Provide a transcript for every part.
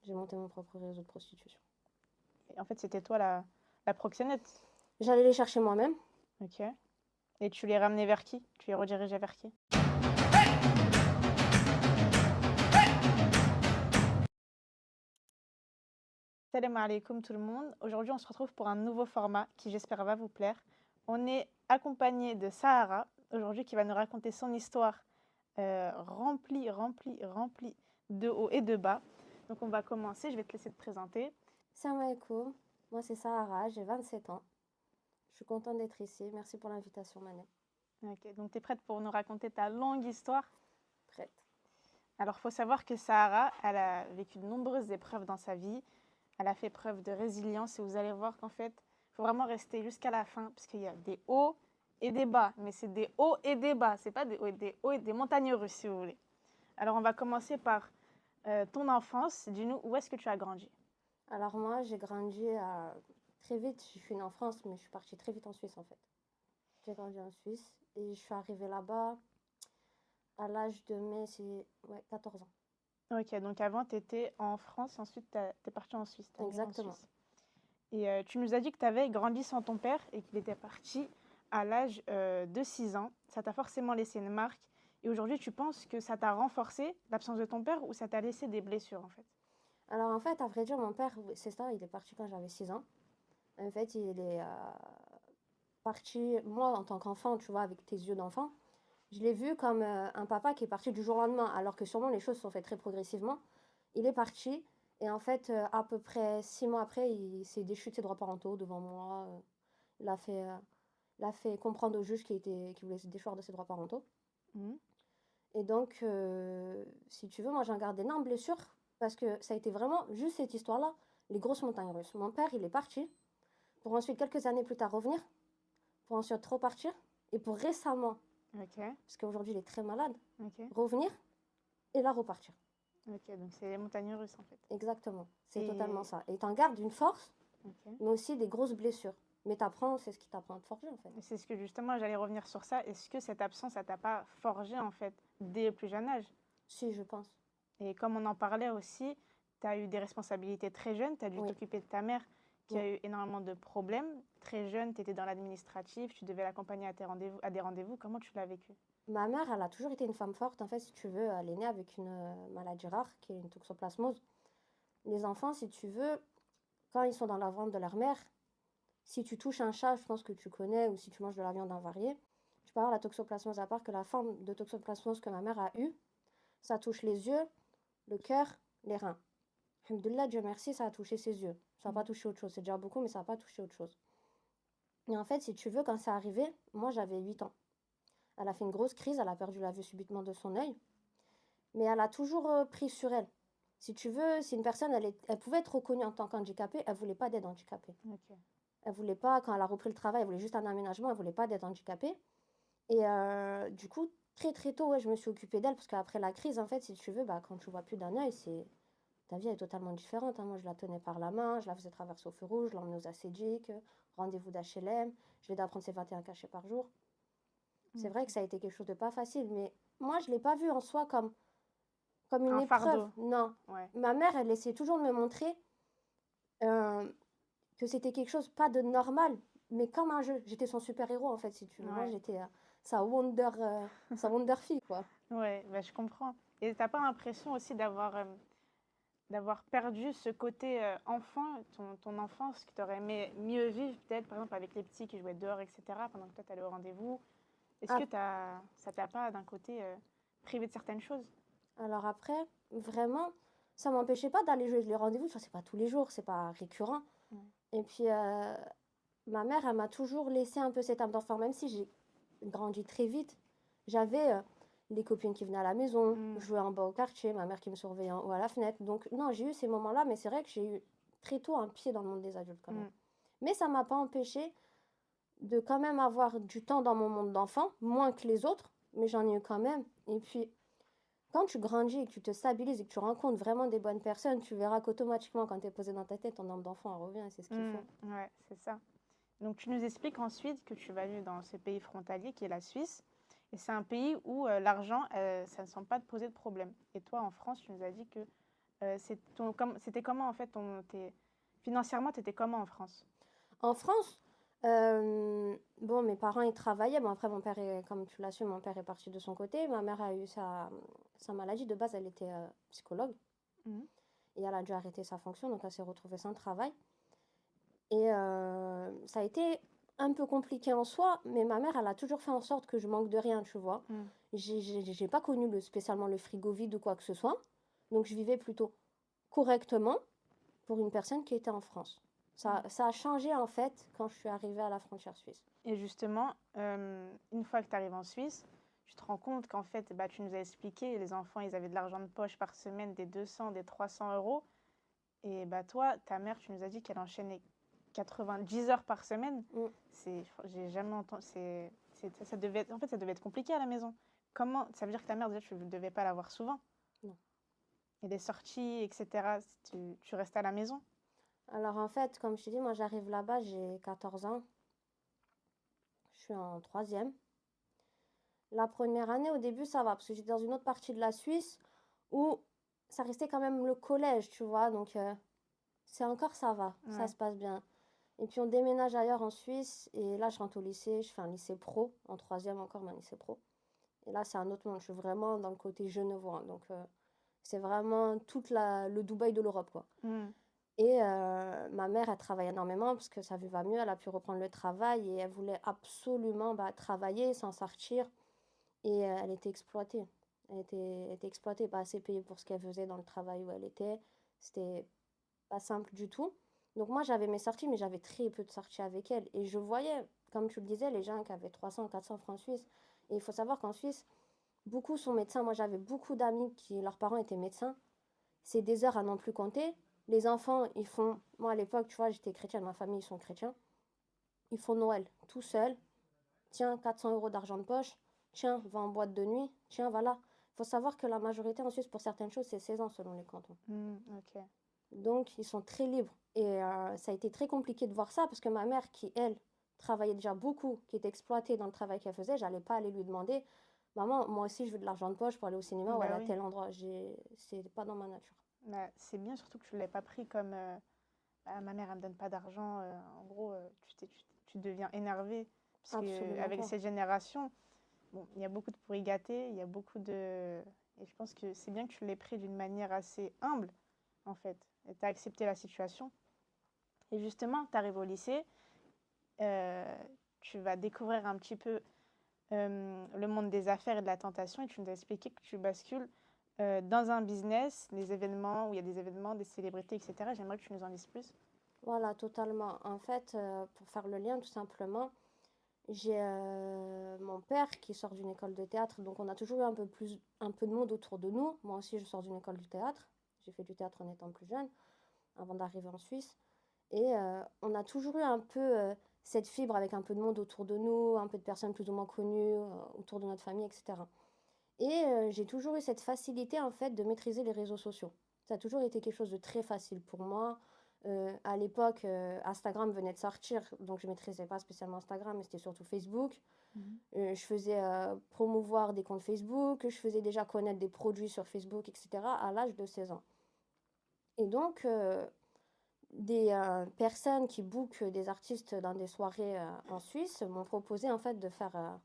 J'ai monté mon propre réseau de prostitution. Et en fait, c'était toi la proxénète. J'allais les chercher moi-même. Ok. Et tu les ramenais vers qui? Tu les redirigeais vers qui? Salam alaikum tout le monde. Aujourd'hui, on se retrouve pour un nouveau format qui, j'espère, va vous plaire. On est accompagné de Sahara, aujourd'hui, qui va nous raconter son histoire remplie de hauts et de bas. Donc, on va commencer. Je vais te laisser te présenter. Salam alaikum. Moi, c'est Sahara, j'ai 27 ans. Je suis contente d'être ici. Merci pour l'invitation, Manet. Ok, donc tu es prête pour nous raconter ta longue histoire? Prête. Alors, il faut savoir que Sahara, elle a vécu de nombreuses épreuves dans sa vie. Elle a fait preuve de résilience et vous allez voir qu'en fait, il faut vraiment rester jusqu'à la fin parce qu'il y a des hauts et des bas. Mais c'est des hauts et des bas, c'est pas des hauts et des montagnes russes si vous voulez. Alors, on va commencer par ton enfance. Dis-nous, où est-ce que tu as grandi? Alors moi, j'ai grandi très vite. Je suis née en France, mais je suis partie très vite en Suisse, en fait. J'ai grandi en Suisse et je suis arrivée là-bas à l'âge de mes 14 ans. Ok, donc avant, tu étais en France, ensuite tu es partie en Suisse. Exactement. Et tu nous as dit que tu avais grandi sans ton père et qu'il était parti à l'âge de 6 ans. Ça t'a forcément laissé une marque. Et aujourd'hui, tu penses que ça t'a renforcé l'absence de ton père ou ça t'a laissé des blessures en fait? Alors en fait, à vrai dire, mon père, c'est ça, il est parti quand j'avais 6 ans. En fait, il est parti, moi en tant qu'enfant, tu vois, avec tes yeux d'enfant, je l'ai vu comme un papa qui est parti du jour au lendemain, alors que sûrement les choses se sont faites très progressivement. Il est parti et en fait, à peu près 6 mois après, il s'est déchu de ses droits parentaux devant moi. Il a fait, euh, il a fait comprendre au juge qu'il voulait se déchoir de ses droits parentaux. Mhm. Et donc, si tu veux, moi j'en garde d'énormes blessures parce que ça a été vraiment juste cette histoire-là, les grosses montagnes russes. Mon père, il est parti pour ensuite, quelques années plus tard, revenir, pour ensuite repartir et pour récemment, Ok, parce qu'aujourd'hui il est très malade, ok, revenir et là repartir. ok. Donc c'est les montagnes russes en fait. Exactement, c'est totalement Et ça. Et t'en gardes une force, ok. mais aussi des grosses blessures. Mais t'apprends, c'est ce qui t'apprend à te forger en fait. C'est ce que justement j'allais revenir sur ça. Est-ce que cette absence, ça t'a pas forgé en fait dès le plus jeune âge? Si, je pense. Et comme on en parlait aussi, tu as eu des responsabilités très jeunes, tu as dû Oui, t'occuper de ta mère qui oui. a eu énormément de problèmes. Très jeune, tu étais dans l'administratif, tu devais l'accompagner à des rendez-vous. Comment tu l'as vécu? Ma mère, elle a toujours été une femme forte. En fait, si tu veux, elle est née avec une maladie rare qui est une toxoplasmose. Les enfants, si tu veux, quand ils sont dans la ventre de leur mère, si tu touches un chat, je pense que tu connais, ou si tu manges de la viande avariée, tu peux avoir la toxoplasmose. À part que la forme de toxoplasmose que ma mère a eue, ça touche les yeux, le cœur, les reins. Alhamdoulilah, Dieu merci, ça a touché ses yeux. Ça n'a pas Mm. touché autre chose. C'est déjà beaucoup, mais ça n'a pas touché autre chose. Et en fait, si tu veux, quand c'est arrivé, moi j'avais 8 ans. Elle a fait une grosse crise, elle a perdu la vue subitement de son œil, mais elle a toujours pris sur elle. Si tu veux, si une personne, elle pouvait être reconnue en tant qu'handicapée, elle voulait pas d'aide handicapée. Ok. Elle voulait pas, quand elle a repris le travail, elle voulait juste un aménagement, elle voulait pas d'aide handicapée. Et du coup, très très tôt, ouais, je me suis occupée d'elle, parce qu'après la crise, en fait, si tu veux, bah, quand tu vois plus d'un œil, ta vie est totalement différente, hein. Moi, je la tenais par la main, je la faisais traverser au feu rouge, je l'emmenais aux acédiques, rendez-vous d'HLM, je l'aidais à prendre ses 21 cachets par jour. C'est vrai que Ok. ça a été quelque chose de pas facile, mais moi, je l'ai pas vu en soi comme une Un épreuve. fardeau. Non. Ouais. Ma mère, elle essayait toujours de me montrer euh, que c'était quelque chose pas de normal, mais comme un jeu. J'étais son super-héros, en fait, si tu veux. Moi, Ouais. j'étais sa Wonder Fille, quoi. Ouais, bah, je comprends. Et t'as pas l'impression aussi d'avoir perdu ce côté enfant, ton enfance, que tu aurais aimé mieux vivre, peut-être, par exemple, avec les petits qui jouaient dehors, etc., pendant que toi, tu allais au rendez-vous. Est-ce Ah, que ça t'a pas, d'un côté, privé de certaines choses? alors après, vraiment, ça m'empêchait pas d'aller jouer les rendez-vous. Tu vois, c'est pas tous les jours, c'est pas récurrent. Ouais. Et puis, ma mère, elle m'a toujours laissé un peu cette âme d'enfant, même si j'ai grandi très vite. J'avais les copines qui venaient à la maison, Mm, jouer en bas au quartier, ma mère qui me surveillait en haut à la fenêtre. Donc, non, j'ai eu ces moments-là, mais c'est vrai que j'ai eu très tôt un pied dans le monde des adultes quand même. mm. Mais ça m'a pas empêché de quand même avoir du temps dans mon monde d'enfant, moins que les autres, mais j'en ai eu quand même. Et puis, quand tu grandis et que tu te stabilises et que tu rencontres vraiment des bonnes personnes, tu verras qu'automatiquement, quand tu es posé dans ta tête, ton âme d'enfant elle revient et c'est ce qu'il faut. Ouais, c'est ça. Donc tu nous expliques ensuite que tu vas vivre dans ce pays frontalier qui est la Suisse. Et c'est un pays où l'argent, ça ne semble pas te poser de problème. Et toi, en France, tu nous as dit que C'était comment en fait financièrement, tu étais comment en France? En France, bon, mes parents, ils travaillaient. Bon, après, mon père est, comme tu l'as su, mon père est parti de son côté. Ma mère a eu sa maladie. De base, elle était psychologue Mhm. et elle a dû arrêter sa fonction, donc elle s'est retrouvée sans travail. Et ça a été un peu compliqué en soi, mais ma mère, elle a toujours fait en sorte que je manque de rien, tu vois. Mm. J'ai pas connu spécialement le frigo vide ou quoi que ce soit. Donc, je vivais plutôt correctement pour une personne qui était en France. Ça a changé en fait quand je suis arrivée à la frontière suisse. Et justement, une fois que tu arrives en Suisse, tu te rends compte qu'en fait, bah, tu nous as expliqué, les enfants, ils avaient de l'argent de poche par semaine, des 200, des 300 euros. Et bah, toi, ta mère, tu nous as dit qu'elle enchaînait 90 heures par semaine. Mm. J'ai jamais entendu. Ça devait en fait, ça devait être compliqué à la maison. Comment, ça veut dire que ta mère, déjà, tu ne devais pas la voir souvent. Non. Et les sorties, etc., tu restais à la maison. Alors en fait, comme je te dis, moi j'arrive là-bas, j'ai 14 ans. Je suis en troisième. La première année, au début, ça va, parce que j'étais dans une autre partie de la Suisse où ça restait quand même le collège, tu vois. Donc c'est encore ça va, ça Ouais. se passe bien. Et puis on déménage ailleurs en Suisse, et là je rentre au lycée, je fais un lycée pro, en troisième encore, mais un lycée pro. Et là c'est un autre monde, je suis vraiment dans le côté genevois. Donc c'est vraiment le Dubaï de l'Europe, quoi. Mm. Et ma mère, elle travaille énormément parce que sa vue va mieux, elle a pu reprendre le travail et elle voulait absolument travailler, s'en sortir. Et elle était exploitée. Elle était exploitée, pas assez payée pour ce qu'elle faisait dans le travail où elle était. C'était pas simple du tout. Donc moi, j'avais mes sorties, mais j'avais très peu de sorties avec elle. Et je voyais, comme tu le disais, les gens qui avaient 300, 400 francs suisses. Et il faut savoir qu'en Suisse, beaucoup sont médecins. Moi, j'avais beaucoup d'amis qui, leurs parents étaient médecins. C'est des heures à non plus compter. Les enfants, ils font. Moi, à l'époque, tu vois, j'étais chrétienne, ma famille, ils sont chrétiens. Ils font Noël tout seuls. Tiens, 400 euros d'argent de poche. Tiens, va en boîte de nuit. Tiens, voilà. Il faut savoir que la majorité en Suisse, pour certaines choses, c'est 16 ans selon les cantons. Ok. Donc, ils sont très libres. Et ça a été très compliqué de voir ça parce que ma mère, qui, elle, travaillait déjà beaucoup, qui était exploitée dans le travail qu'elle faisait, j'allais pas aller lui demander, maman, moi aussi, je veux de l'argent de poche pour aller au cinéma ou aller Bah à oui. tel endroit. C'est pas dans ma nature. Bah, c'est bien surtout que tu ne l'aies pas pris comme ah, ma mère, elle me donne pas d'argent. En gros, tu deviens énervé. Parce que Absolument avec pas. cette génération, bon, il y a beaucoup de pourri gâtés, il y a beaucoup de. Et je pense que c'est bien que tu l'aies pris d'une manière assez humble, en fait. Et tu as accepté la situation. Et justement, tu arrives au lycée, euh, tu vas découvrir un petit peu le monde des affaires et de la tentation, et tu nous as expliqué que tu bascules dans un business, les événements, où il y a des événements, des célébrités, etc. J'aimerais que tu nous en dises plus. Voilà, totalement. En fait, pour faire le lien, tout simplement, j'ai mon père qui sort d'une école de théâtre, donc on a toujours eu un peu de monde autour de nous. Moi aussi, je sors d'une école de théâtre. J'ai fait du théâtre en étant plus jeune, avant d'arriver en Suisse. Et on a toujours eu un peu cette fibre avec un peu de monde autour de nous, un peu de personnes plus ou moins connues autour de notre famille, etc. Et j'ai toujours eu cette facilité en fait de maîtriser les réseaux sociaux. Ça a toujours été quelque chose de très facile pour moi. À l'époque, Instagram venait de sortir, donc je ne maîtrisais pas spécialement Instagram, mais c'était surtout Facebook. Mhm. Je faisais promouvoir des comptes Facebook, je faisais déjà connaître des produits sur Facebook, etc. à l'âge de 16 ans. Et donc, des personnes qui bookent des artistes dans des soirées en Suisse m'ont proposé en fait de faire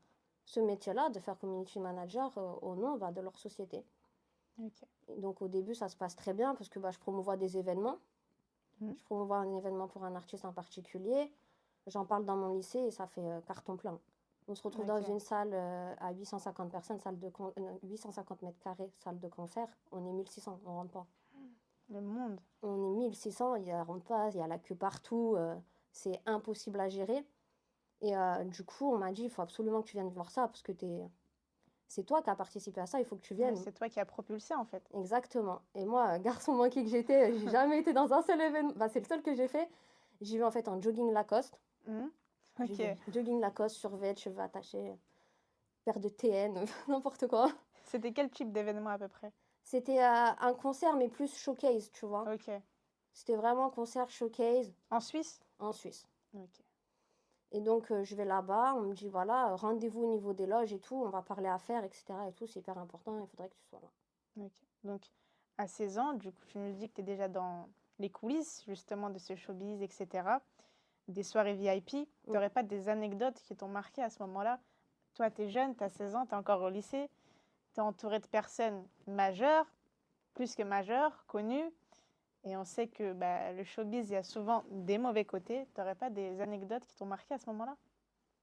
ce métier-là, de faire community manager au nom de leur société. Ok. Et donc au début ça se passe très bien parce que je promouvois des événements. Mhm. Je promouvois un événement pour un artiste en particulier. J'en parle dans mon lycée et ça fait carton plein. On se retrouve dans Ok. une salle à 850 personnes, 850 mètres carrés, salle de concert. On est 1600, on rentre pas. Le monde. On est 1600, il y a rentre pas, il y a la queue partout, c'est impossible à gérer. Et du coup, on m'a dit, il faut absolument que tu viennes voir ça parce que c'est toi qui as participé à ça, il faut que tu Ouais, viennes. c'est toi qui as propulsé, en fait. Exactement. Et moi, garçon manqué que j'étais, j'ai jamais été dans un seul événement. C'est le seul que j'ai fait. J'y vais en fait en jogging Lacoste. Mhm. J'y vais Ok. jogging Lacoste, survêt, cheveux attachés, paire de TN, n'importe quoi. C'était quel type d'événement à peu près? C'était un concert, mais plus showcase, tu vois. Ok. C'était vraiment un concert showcase En Suisse? en Suisse. Ok. Et donc, je vais là-bas, on me dit, voilà, rendez-vous au niveau des loges et tout, on va parler affaires, etc. et tout, c'est hyper important, il faudrait que tu sois là. Ok. Donc, à 16 ans, du coup, tu nous dis que tu es déjà dans les coulisses, justement, de ce showbiz, etc., des soirées VIP. Tu Mm. n'aurais pas des anecdotes qui t'ont marqué à ce moment-là? Toi, tu es jeune, tu as 16 ans, tu es encore au lycée, tu es entouré de personnes majeures, plus que majeures, connues, et on sait que le showbiz, il y a souvent des mauvais côtés. Tu n'aurais pas des anecdotes qui t'ont marqué à ce moment-là?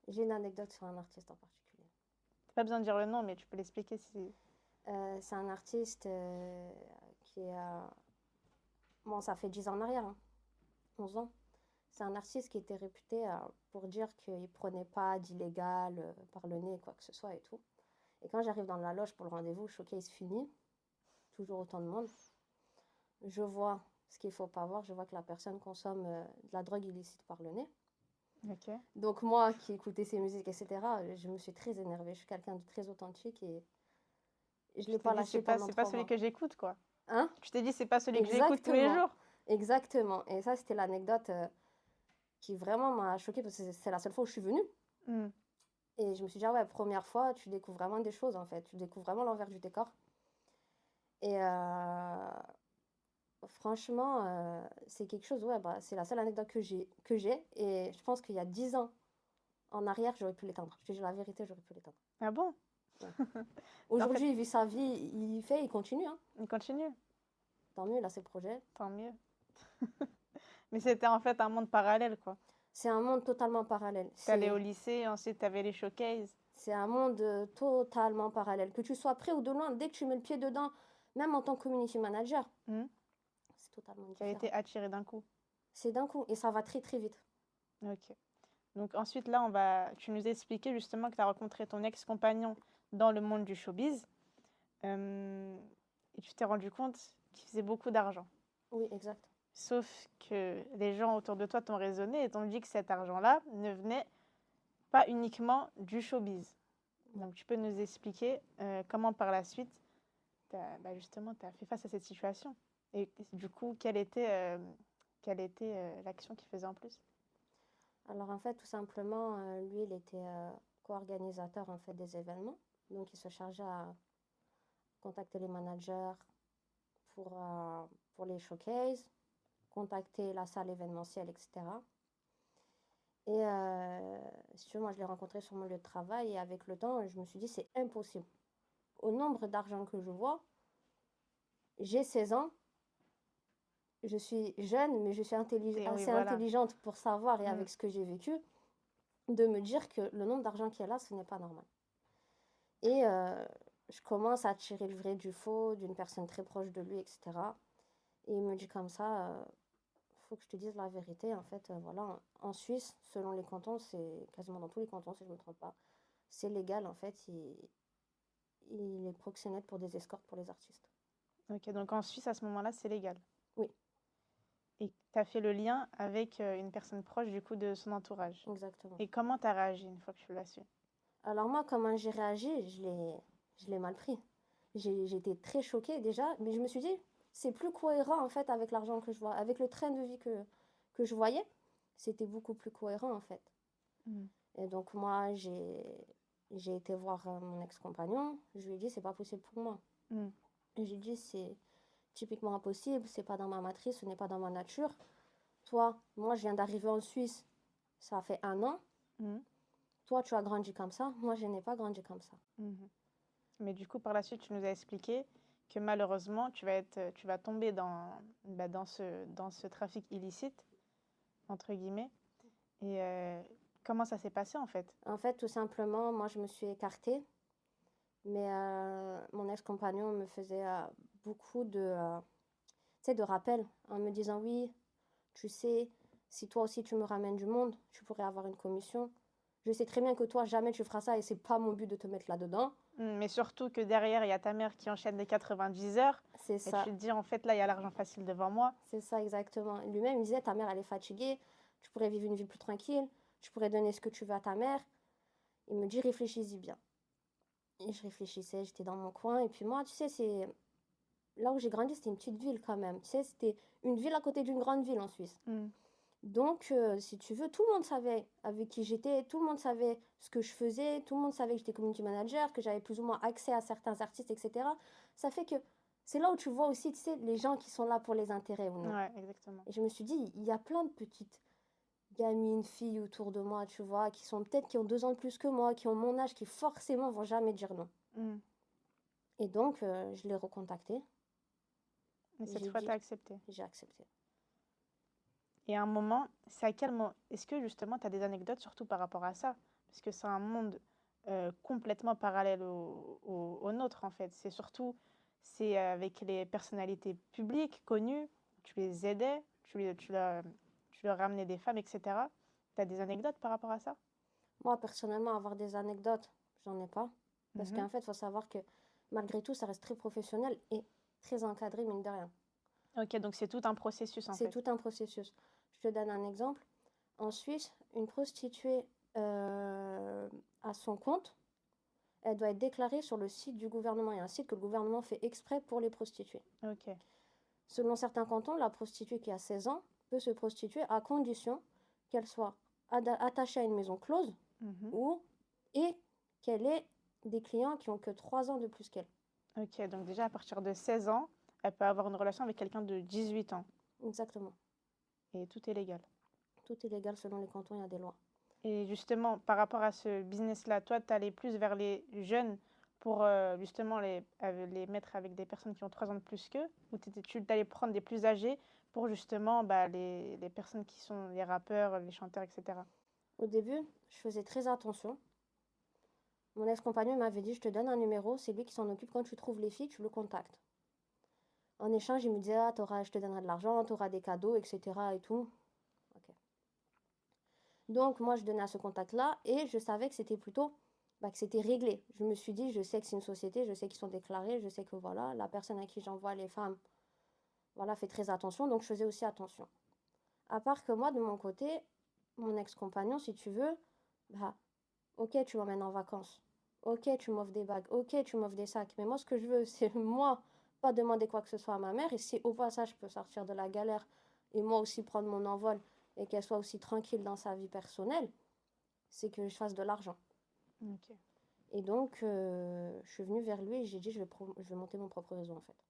J'ai une anecdote sur un artiste en particulier. T'as pas besoin de dire le nom, mais tu peux l'expliquer si... C'est un artiste qui est... Bon, ça fait 10 ans en arrière, hein, 11 ans. C'est un artiste qui était réputé pour dire qu'il prenait pas d'illégal par le nez, quoi que ce soit et tout. Et quand j'arrive dans la loge pour le rendez-vous, showcase fini, toujours autant de monde. Je vois ce qu'il faut pas voir, je vois que la personne consomme de la drogue illicite par le nez. Ok. Donc moi qui écoutais ses musiques, etc., je me suis très énervée. Je suis quelqu'un de très authentique et je Tu l'ai t'es pas dit, lâché c'est pas, pendant c'est pas 3 celui mois. que j'écoute, quoi. Hein? Tu t'es dit, c'est pas celui que j'écoute tous les Exactement, jours. exactement. Et ça, c'était l'anecdote qui vraiment m'a choquée parce que c'est la seule fois où je suis venue. Hmm. Et je me suis dit, ah ouais, première fois, tu découvres vraiment des choses en fait. Tu découvres vraiment l'envers du décor. Et franchement, c'est quelque chose, ouais, bah, c'est la seule anecdote que j'ai. Et je pense qu'il y a 10 ans en arrière, j'aurais pu l'éteindre. Je te dis la vérité, j'aurais pu l'éteindre. Ah bon? Ouais. En fait, Aujourd'hui, il vit sa vie, il continue. Hein. il continue. Tant mieux, il a ses projets. Tant mieux. Mais c'était en fait un monde parallèle, quoi. C'est un monde totalement parallèle. T'allais au lycée, ensuite t'avais les showcases. C'est un monde totalement parallèle. Que tu sois près ou de loin, dès que tu mets le pied dedans, même en tant que community manager, Hmm. c'est totalement Tu as différent. été attiré d'un coup. C'est d'un coup et ça va très très vite. Ok. Donc ensuite, là, tu nous expliquais justement que tu as rencontré ton ex-compagnon dans le monde du showbiz. Et tu t'es rendu compte qu'il faisait beaucoup d'argent. Oui, exact. Sauf que les gens autour de toi t'ont raisonné et t'ont dit que cet argent-là ne venait pas uniquement du showbiz. Donc tu peux nous expliquer comment par la suite, justement, tu as fait face à cette situation. Et du coup, quelle était l'action qu'il faisait en plus? Alors en fait, tout simplement, lui, il était co-organisateur en fait des événements. Donc il se chargeait à contacter les managers pour les showcases, contacter la salle événementielle, etc. Et si tu veux, moi je l'ai rencontré sur mon lieu de travail et avec le temps, je me suis dit c'est impossible. Au nombre d'argent que je vois, j'ai 16 ans, je suis jeune, mais je suis Oui, assez voilà. intelligente pour savoir et Mm. avec ce que j'ai vécu, de me dire que le nombre d'argent qu'il y a là, ce n'est pas normal. Et je commence à tirer le vrai du faux d'une personne très proche de lui, etc. Et il me dit comme ça, faut que je te dise la vérité. En fait, voilà, en Suisse, selon les cantons, c'est quasiment dans tous les cantons, si je ne me trompe pas, c'est légal, en fait. Il est proxénète pour des escortes pour les artistes. Ok, donc en Suisse, à ce moment-là, c'est légal. Oui, Et tu as fait le lien avec une personne proche du coup de son entourage. exactement. Et comment tu as réagi une fois que tu l'as su? Alors moi, comment j'ai réagi, je l'ai mal pris. J'ai été très choquée déjà, mais je me suis dit, c'est plus cohérent en fait avec l'argent que je vois, avec le train de vie que je voyais, c'était beaucoup plus cohérent en fait. Mm. Et donc moi, j'ai été voir mon ex-compagnon, je lui ai dit, c'est pas possible pour moi. Mm. Et j'ai dit, c'est typiquement impossible, c'est pas dans ma matrice, ce n'est pas dans ma nature. Toi, moi, je viens d'arriver en Suisse, ça fait 1 an. Mm. Toi, tu as grandi comme ça, moi, je n'ai pas grandi comme ça. Mhm. Mais du coup, par la suite, tu nous as expliqué que malheureusement, tu vas tomber dans ce trafic illicite, entre guillemets. Et comment ça s'est passé en fait? En fait, tout simplement, moi, je me suis écartée, mais mon ex-compagnon me faisait beaucoup tu sais, de rappels en me disant, oui, tu sais, si toi aussi tu me ramènes du monde, tu pourrais avoir une commission. Je sais très bien que toi, jamais tu feras ça et c'est pas mon but de te mettre là-dedans. Mais surtout que derrière, il y a ta mère qui enchaîne les 90 heures. C'est Et tu ça, te dis, en fait, là, il y a l'argent facile devant moi. c'est ça exactement. Lui-même, il disait, ta mère, elle est fatiguée, tu pourrais vivre une vie plus tranquille, tu pourrais donner ce que tu veux à ta mère. Il me dit, réfléchis-y bien. Et je réfléchissais, j'étais dans mon coin. Et puis moi, tu sais, c'est là où j'ai grandi, c'était une petite ville quand même. Tu sais, c'était une ville à côté d'une grande ville en Suisse. Mm. Donc, si tu veux, tout le monde savait avec qui j'étais, tout le monde savait ce que je faisais, tout le monde savait que j'étais community manager, que j'avais plus ou moins accès à certains artistes, etc. Ça fait que c'est là où tu vois aussi, tu sais, les gens qui sont là pour les intérêts ou non. Ouais, exactement. Et je me suis dit, il y a plein de petites gamines, filles autour de moi, tu vois, qui sont peut-être qui ont 2 ans de plus que moi, qui ont mon âge, qui forcément vont jamais dire non. Mm. Et donc, je l'ai recontacté Et et cette j'ai fois, tu as dit, accepté. j'ai accepté. Et à un moment, c'est à quel moment? Est-ce que justement, tu as des anecdotes surtout par rapport à ça? Parce que c'est un monde complètement parallèle au nôtre, en fait. C'est avec les personnalités publiques connues, tu les aidais, tu leur ramenais des femmes, etc. Tu as des anecdotes par rapport à ça? Moi, personnellement, avoir des anecdotes, j'en ai pas. Parce Mhm. qu'en fait, il faut savoir que malgré tout, ça reste très professionnel et très encadré, mine de rien. Ok, donc c'est tout un processus, en C'est fait. tout un processus. Je te donne un exemple. En Suisse, une prostituée à son compte, elle doit être déclarée sur le site du gouvernement. Il y a un site que le gouvernement fait exprès pour les prostituées. Ok, Selon certains cantons, la prostituée qui a 16 ans peut se prostituer à condition qu'elle soit attachée à une maison close mhm. ou et qu'elle ait des clients qui ont que 3 ans de plus qu'elle. Ok, donc déjà à partir de 16 ans, elle peut avoir une relation avec quelqu'un de 18 ans. Exactement. Et tout est légal. Tout est légal selon les cantons, il y a des lois. Et justement, par rapport à ce business-là, toi, tu allais plus vers les jeunes pour justement les mettre avec des personnes qui ont 3 ans de plus qu'eux, ou tu allais prendre des plus âgés pour justement bah, les personnes qui sont les rappeurs, les chanteurs, etc. Au début, je faisais très attention. Mon ex-compagnon m'avait dit, je te donne un numéro, c'est lui qui s'en occupe. Quand tu trouves les filles, tu le contactes. En échange, il me disait, ah, je te donnerai de l'argent, tu auras des cadeaux, etc. et tout. Ok. Donc, moi, je donnais à ce contact-là et je savais que c'était plutôt, que c'était réglé. Je me suis dit, je sais que c'est une société, je sais qu'ils sont déclarés, je sais que voilà, la personne à qui j'envoie les femmes, voilà, fait très attention. Donc, je faisais aussi attention. À part que moi, de mon côté, mon ex-compagnon, si tu veux, bah, ok, tu m'emmènes en vacances. Ok, tu m'offres des bagues. Ok, tu m'offres des sacs. Mais moi, ce que je veux, c'est moi, pas demander quoi que ce soit à ma mère. Et si au passage, je peux sortir de la galère et moi aussi prendre mon envol et qu'elle soit aussi tranquille dans sa vie personnelle, c'est que je fasse de l'argent. Ok. Et donc, je suis venue vers lui et j'ai dit, je vais monter mon propre réseau en fait.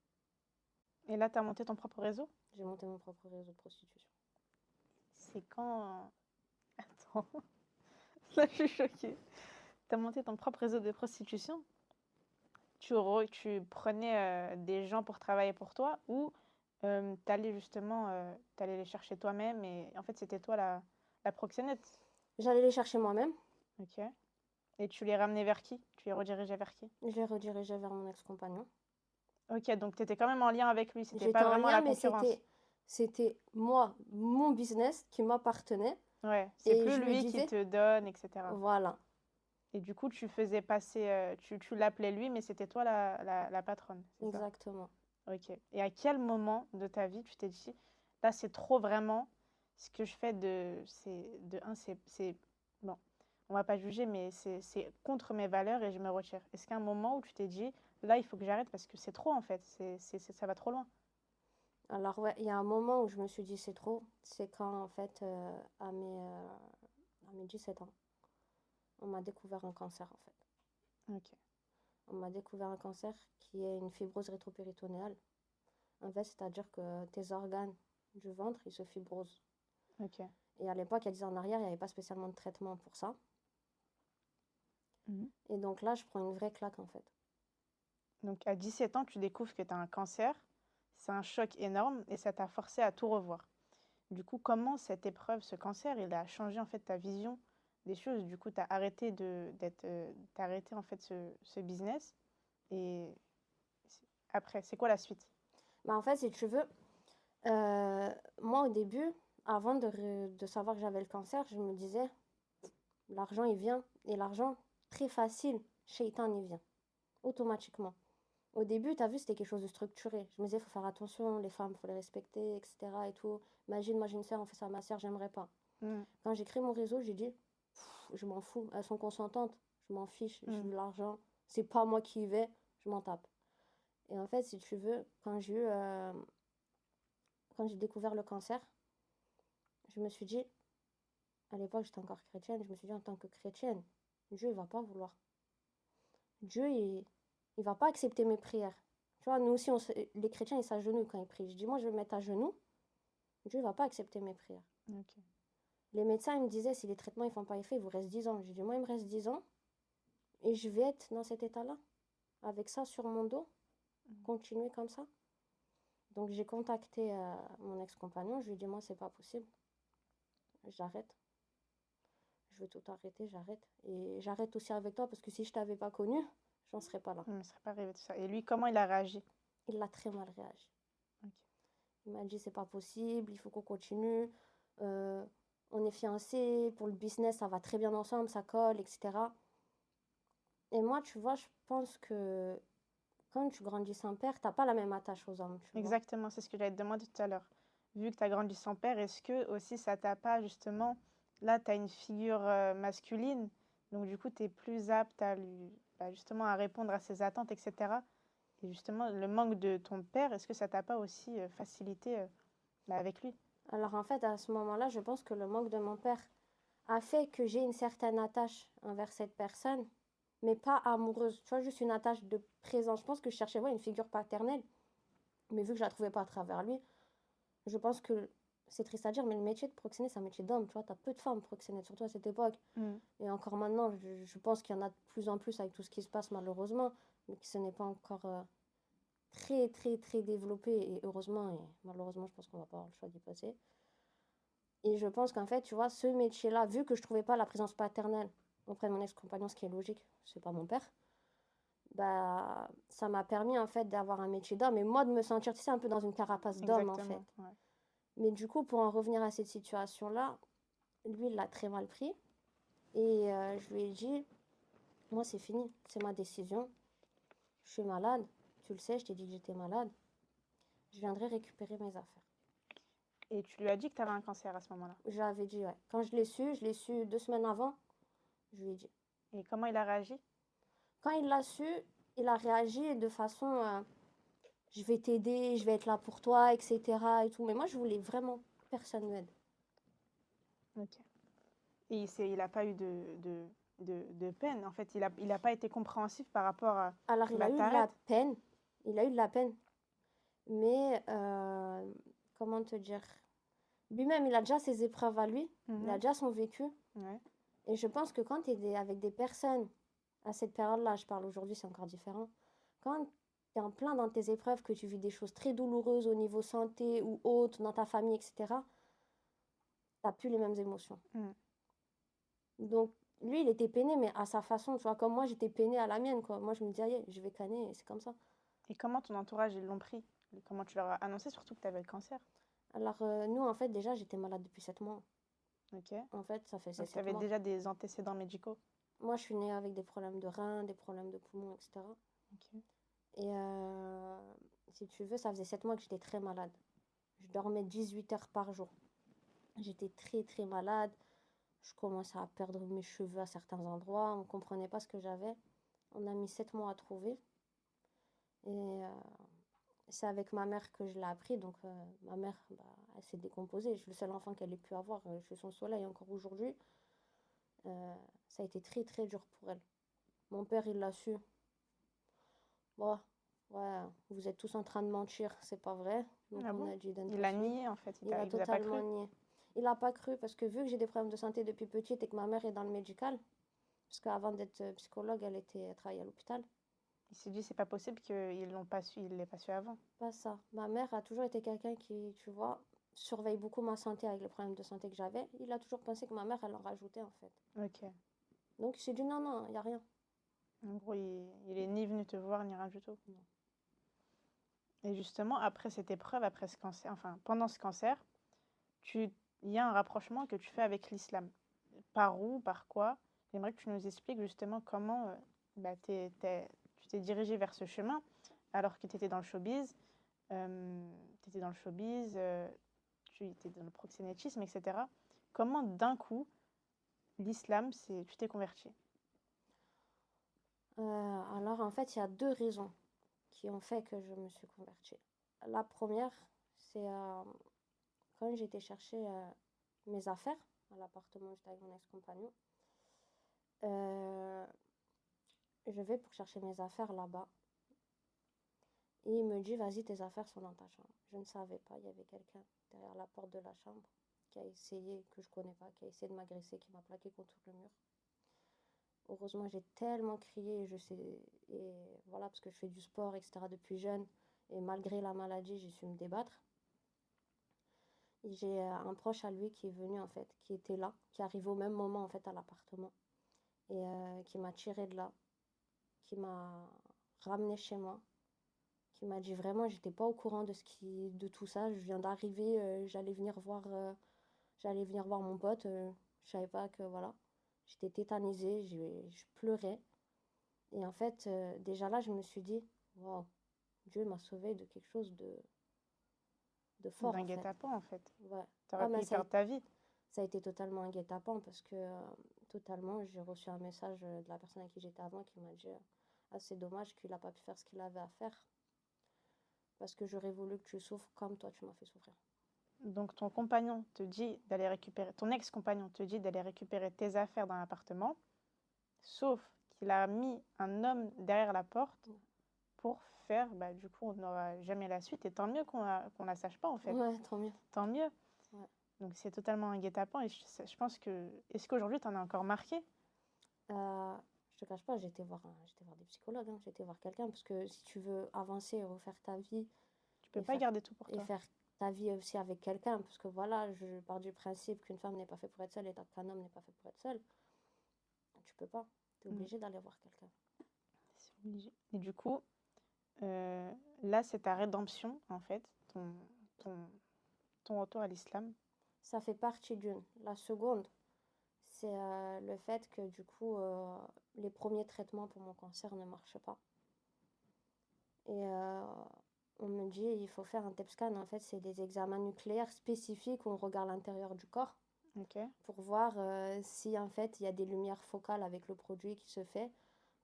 Et là, tu as monté ton propre réseau? J'ai monté mon propre réseau de prostitution. C'est quand... Attends, là, je suis choquée. Tu as monté ton propre réseau de prostitution? Tu prenais des gens pour travailler pour toi ou t'allais justement t'allais les chercher toi-même et en fait c'était toi la proxénète. J'allais les chercher moi-même. Ok. Et tu les ramenais vers qui? Tu les redirigeais vers qui? Je les redirigeais vers mon ex-compagnon. Ok, donc tu étais quand même en lien avec lui, c'était pas J'étais en vraiment lien, la mais concurrence. c'était moi, mon business qui m'appartenait. Ouais, c'est Et plus je lui lui qui disais, te donne, etc. voilà, Et du coup, tu faisais passer, tu l'appelais lui, mais c'était toi la patronne, c'est ça? exactement. Ok. Et à quel moment de ta vie tu t'es dit, là, c'est trop vraiment ce que je fais bon, on va pas juger, mais c'est contre mes valeurs et je me retire. Est-ce qu'à un moment où tu t'es dit, là, il faut que j'arrête parce que c'est trop en fait, ça va trop loin. Alors ouais, il y a un moment où je me suis dit c'est trop, c'est quand en fait, à mes 17 ans, on m'a découvert un cancer en fait. Ok, On m'a découvert un cancer qui est une fibrose rétropéritonéale. En fait, c'est-à-dire que tes organes du ventre, ils se fibrosent. ok. Et à l'époque, il y a 10 ans en arrière, il n'y avait pas spécialement de traitement pour ça. Mhm. Et donc là, je prends une vraie claque en fait. Donc à 17 ans, tu découvres que tu as un cancer, c'est un choc énorme et ça t'a forcé à tout revoir. Du coup, comment cette épreuve, ce cancer, il a changé en fait ta vision des choses? Du coup, t'as arrêté en fait ce business. Et après, c'est quoi la suite? Bah en fait, si tu veux, moi au début, avant de savoir que j'avais le cancer, je me disais, l'argent il vient. Et l'argent, très facile, Shaitan il vient. Automatiquement. Au début, tu as vu, c'était quelque chose de structuré. Je me disais, il faut faire attention, les femmes, il faut les respecter, etc. et tout. Imagine, moi j'ai une sœur, on fait ça à ma sœur, j'aimerais pas. Mm, Quand j'ai créé mon réseau, j'ai dit, je m'en fous, elles sont consentantes, je m'en fiche, j'ai mm, de l'argent, c'est pas moi qui y vais, je m'en tape. Et en fait, si tu veux, quand j'ai découvert le cancer, je me suis dit, à l'époque j'étais encore chrétienne, je me suis dit en tant que chrétienne, Dieu il va pas vouloir. Dieu il va pas accepter mes prières. Tu vois, nous aussi, les chrétiens, ils s'agenouillent quand ils prient. Je dis, moi, je vais me mettre à genoux. Dieu ne va pas accepter mes prières. Ok. Les médecins, ils me disaient, si les traitements ne font pas effet, il vous reste 10 ans. J'ai dit, moi, il me reste 10 ans et je vais être dans cet état-là, avec ça sur mon dos, continuer comme ça. Donc, j'ai contacté mon ex-compagnon. Je lui ai dit, moi, c'est pas possible. J'arrête. Je veux tout arrêter, j'arrête. Et j'arrête aussi avec toi parce que si je t'avais pas connu, j'en serais pas là. Il ne serait pas arrivé tout ça. Et lui, comment il a réagi? Il l'a très mal réagi. Ok. Il m'a dit, c'est pas possible, il faut qu'on continue. Euh, on est fiancés, pour le business, ça va très bien ensemble, ça colle, etc. Et moi, tu vois, je pense que quand tu grandis sans père, t'as pas la même attache aux hommes, tu vois. Exactement, c'est ce que j'allais te demander tout à l'heure. Vu que tu as grandi sans père, est-ce que aussi ça t'a pas justement, là tu as une figure masculine, donc du coup tu es plus apte à lui, justement à répondre à ses attentes, etc. Et justement, le manque de ton père, est-ce que ça t'a pas aussi facilité avec lui? Alors en fait, à ce moment-là, je pense que le manque de mon père a fait que j'ai une certaine attache envers cette personne, mais pas amoureuse. Tu vois, juste une attache de présence. Je pense que je cherchais une figure paternelle, mais vu que je la trouvais pas à travers lui, je pense que c'est triste à dire, mais le métier de proxénète, c'est un métier d'homme. Tu vois, t'as peu de femmes proxénètes, surtout à cette époque. Et encore maintenant, je pense qu'il y en a de plus en plus avec tout ce qui se passe malheureusement, mais que ce n'est pas encore très très très développé. Et heureusement, et malheureusement, je pense qu'on va pas avoir le choix d'y passer. Et je pense qu'en fait, tu vois, ce métier-là, vu que je trouvais pas la présence paternelle auprès de mon ex-compagnon, ce qui est logique, c'est pas mon père, bah, ça m'a permis en fait d'avoir un métier d'homme et moi de me sentir, tu sais, un peu dans une carapace d'homme en fait. Exactement, ouais. Mais du coup, pour en revenir à cette situation-là, lui, il l'a très mal pris. Et je lui ai dit, moi, c'est fini, c'est ma décision. Je suis malade, tu le sais, je t'ai dit que j'étais malade. Je viendrai récupérer mes affaires. Et tu lui as dit que tu avais un cancer à ce moment-là. J'avais dit, ouais. Quand je l'ai su 2 semaines avant, je lui ai dit. Et comment il a réagi? Quand il l'a su, il a réagi de façon, je vais t'aider, je vais être là pour toi, etc. Et tout. Mais moi, je voulais vraiment que personne m'aide. Ok. Et il n'a pas eu de peine, en fait. Il a pas été compréhensif par rapport à Alors, il a eu de la t'arrêtes. peine. Il a eu de la peine. Mais, comment te dire? Lui-même, il a déjà ses épreuves à lui. Il a déjà son vécu. Ouais. Et je pense que quand tu es avec des personnes, à cette période-là, je parle aujourd'hui, c'est encore différent. Quand tu es en plein dans tes épreuves, que tu vis des choses très douloureuses au niveau santé ou autre, dans ta famille, etc., t'as plus les mêmes émotions. Donc, lui, il était peiné, mais à sa façon, tu vois, comme moi, j'étais peinée à la mienne, quoi. Moi, je me disais, allez, je vais canner, et c'est comme ça. Et comment ton entourage, ils l'ont pris? Comment tu leur as annoncé surtout que tu avais le cancer? Alors, nous, en fait, déjà, j'étais malade depuis 7 mois. Ok. En fait, ça faisait Donc tu 7 avais mois. déjà des antécédents médicaux? Moi, je suis née avec des problèmes de reins, des problèmes de poumons, etc. Ok. Et si tu veux, ça faisait 7 mois que j'étais très malade. Je dormais 18 heures par jour. J'étais très, très malade. Je commençais à perdre mes cheveux à certains endroits. On ne comprenait pas ce que j'avais. On a mis 7 mois à trouver. Et c'est avec ma mère que je l'ai appris. Donc, ma mère, bah, elle s'est décomposée. Je suis le seul enfant qu'elle ait pu avoir. Je suis son soleil encore aujourd'hui. Ça a été très, très dur pour elle. Mon père, il l'a su. Bon, ouais, vous êtes tous en train de mentir, c'est pas vrai. Donc Ah on bon? a dit donne Il pas a suite. nié en fait, Il a il vous a pas totalement cru? nié. Il a pas cru parce que vu que j'ai des problèmes de santé depuis petite et que ma mère est dans le médical, parce qu'avant d'être psychologue, elle travaillait à l'hôpital. Il s'est dit c'est pas possible qu'ils l'ont pas su, il l'ait pas su avant. Pas ça. Ma mère a toujours été quelqu'un qui, tu vois, surveille beaucoup ma santé avec les problèmes de santé que j'avais. Il a toujours pensé que ma mère, elle en rajoutait en fait. Ok. Donc il s'est dit non, non, il n'y a rien. En gros, il est ni venu te voir ni rien du tout. Non. Et justement, après cette épreuve, après ce cancer, enfin pendant ce cancer, il y a un rapprochement que tu fais avec l'islam. Par où, par quoi? J'aimerais que tu nous expliques justement comment tu t'es dirigé vers ce chemin alors que tu étais dans le showbiz, tu étais dans le proxénétisme, etc. Comment d'un coup, l'islam, tu t'es converti? Alors en fait, il y a 2 raisons qui ont fait que je me suis convertie. La première, c'est quand j'étais chercher mes affaires à l'appartement où j'étais avec mon ex-compagnon. Je vais pour chercher mes affaires là-bas. Et il me dit, vas-y, tes affaires sont dans ta chambre. Je ne savais pas, il y avait quelqu'un derrière la porte de la chambre qui a essayé, que je connais pas, qui a essayé de m'agresser, qui m'a plaqué contre le mur. Heureusement, j'ai tellement crié, je sais, et voilà, parce que je fais du sport, etc. depuis jeune, et malgré la maladie, j'ai su me débattre. Et j'ai un proche à lui qui est venu, en fait, qui était là, qui arrivait au même moment, en fait, à l'appartement, et qui m'a tiré de là, qui m'a ramené chez moi, qui m'a dit vraiment, j'étais pas au courant de tout ça, je viens d'arriver, j'allais venir voir mon pote, je savais pas que, voilà, j'étais tétanisée, je pleurais. Et en fait, déjà là, je me suis dit, waouh, Dieu m'a sauvée de quelque chose de fort, D'un en fait. guet-apens, en fait. Ouais. T'aurais Ah, pu mais y perdre ta vie. ça a été totalement un guet-apens parce que, totalement, j'ai reçu un message de la personne avec qui j'étais avant qui m'a dit, ah, c'est dommage qu'il n'a pas pu faire ce qu'il avait à faire parce que j'aurais voulu que tu souffres comme toi, tu m'as fait souffrir. Donc ton compagnon te dit d'aller récupérer, ton ex-compagnon te dit d'aller récupérer tes affaires dans l'appartement, sauf qu'il a mis un homme derrière la porte Mm. pour faire, bah, du coup, on n'aura jamais la suite. Et tant mieux qu'on la sache pas, en fait. Ouais, tant mieux. Tant mieux. Ouais. Donc c'est totalement un guet-apens. Et je pense que... Est-ce qu'aujourd'hui, tu en as encore marqué? Je te cache pas, j'étais voir des psychologues, hein, j'étais voir quelqu'un parce que si tu veux avancer et refaire ta vie Tu peux et pas faire, garder tout pour et toi. faire ta vie aussi avec quelqu'un, parce que voilà, je pars du principe qu'une femme n'est pas faite pour être seule et qu'un homme n'est pas fait pour être seul, tu peux pas, tu es Mm. obligé d'aller voir quelqu'un. C'est obligé. Et du coup, là, c'est ta rédemption, en fait, ton, ton retour à l'islam. Ça fait partie d'une. La seconde, c'est le fait que du coup, les premiers traitements pour mon cancer ne marchent pas. Et on me dit, il faut faire un TEP scan. En fait, c'est des examens nucléaires spécifiques où on regarde l'intérieur du corps Ok. pour voir si en fait il y a des lumières focales avec le produit qui se fait,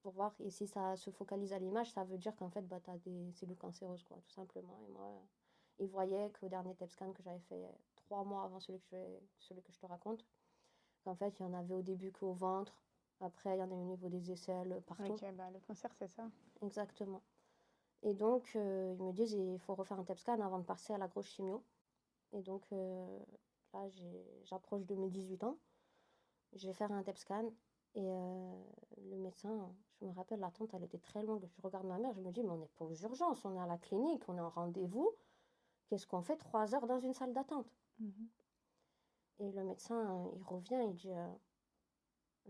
pour voir, et si ça se focalise à l'image, ça veut dire qu'en fait bah, tu as des cellules cancéreuses, quoi, tout simplement. Et moi, ils voyaient qu'au dernier TEP scan que j'avais fait 3 mois avant celui que je te raconte, qu'en fait il y en avait au début qu'au ventre, après il y en a eu au niveau des aisselles, partout. Ok, bah, le cancer, c'est ça. Exactement. Et donc ils me disent il faut refaire un TEP scan avant de passer à la grosse chimio. Et donc là j'approche de mes 18 ans. Je vais faire un TEP scan et le médecin, je me rappelle, l'attente, elle était très longue. Je regarde ma mère, je me dis, mais on n'est pas aux urgences, on est à la clinique, on est en rendez-vous. Qu'est-ce qu'on fait 3 heures dans une salle d'attente? Mhm. Et le médecin, il revient, il dit,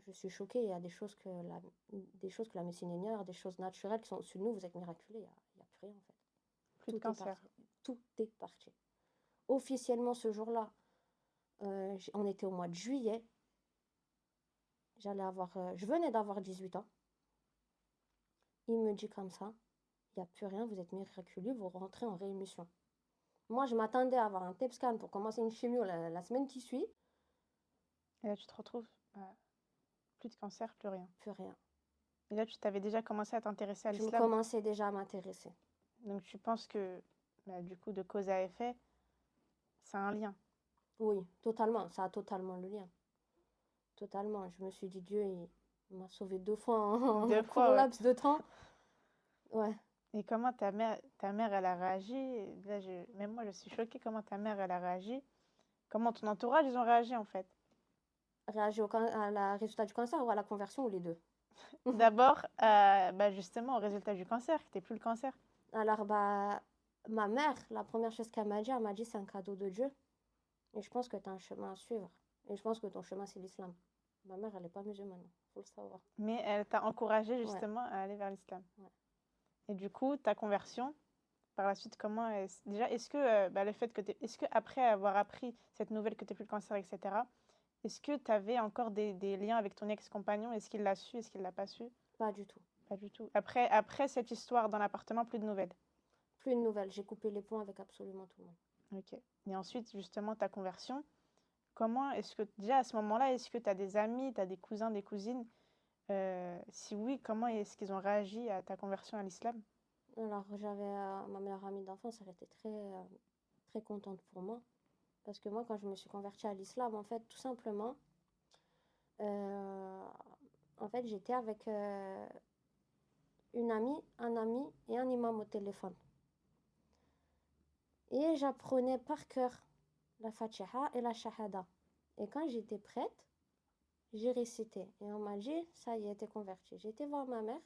je suis choquée, il y a des choses que la médecine ignore, des choses naturelles qui sont au-dessus de nous, vous êtes miraculés, il n'y a plus rien en fait. Plus de Tout est cancer. parti. Tout est parti. Officiellement, ce jour-là, on était au mois de juillet. Je venais d'avoir 18 ans. Il me dit comme ça, il n'y a plus rien, vous êtes miraculeux, vous rentrez en réémission. Moi, je m'attendais à avoir un TEP scan pour commencer une chimio la semaine qui suit. Et là, tu te retrouves, bah, plus de cancer, plus rien. Plus rien. Et là, tu t'avais déjà commencé à t'intéresser à Je me l'islam. commençais déjà à m'intéresser. Donc, tu penses que, bah, du coup, de cause à effet, c'est un lien. Oui, totalement. Ça a totalement le lien. Totalement. Je me suis dit, Dieu, il m'a sauvé 2 fois en Deux un court fois, ouais. laps de temps. Ouais. Et comment ta mère, elle a réagi? Là, même moi, je suis choquée comment ta mère, elle a réagi. Comment ton entourage, ils ont réagi, en fait. Réagir à la résultat du cancer ou à la conversion ou les deux? D'abord, bah, justement, au résultat du cancer, que t'es plus le cancer. Alors, bah, ma mère, la première chose qu'elle m'a dit, c'est un cadeau de Dieu. Et je pense que tu as un chemin à suivre. Et je pense que ton chemin, c'est l'islam. Ma mère, elle n'est pas musulmane, faut le savoir. Mais elle t'a encouragé, Ouais, justement, à aller vers l'islam. ouais. Et du coup, ta conversion, par la suite, comment déjà, est-ce que bah, le fait que est-ce que après avoir appris cette nouvelle que tu n'es plus le cancer, etc., est-ce que tu avais encore des liens avec ton ex-compagnon? Est-ce qu'il l'a su? Est-ce qu'il l'a pas su? Pas du tout. Pas du tout. Après cette histoire dans l'appartement, plus de nouvelles. Plus de nouvelles. J'ai coupé les ponts avec absolument tout le monde. Ok. Et ensuite, justement, ta conversion. Comment est-ce que, déjà à ce moment-là, est-ce que tu as des amis, tu as des cousins, des cousines? Si oui, comment est-ce qu'ils ont réagi à ta conversion à l'islam? Alors, j'avais ma meilleure amie d'enfance, elle était très contente pour moi. Parce que moi, quand je me suis convertie à l'islam, en fait, tout simplement, euh, en fait, j'étais avec une amie, un ami et un imam au téléphone. Et j'apprenais par cœur la Fatiha et la Shahada. Et quand j'étais prête, j'ai récité. Et on m'a dit, ça y est, t'es convertie. J'ai été voir ma mère,